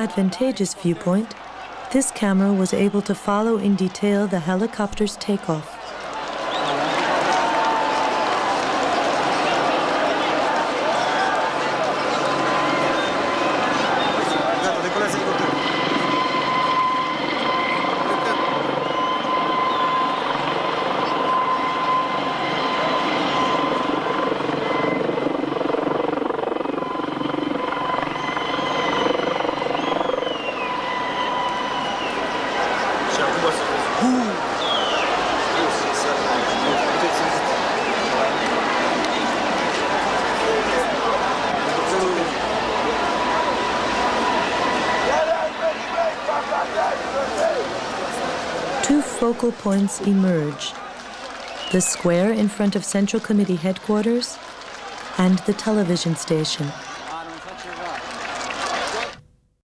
advantageous viewpoint, this camera was able to follow in detail the helicopter's takeoff. Two focal points emerge: the square in front of Central Committee headquarters and the television station.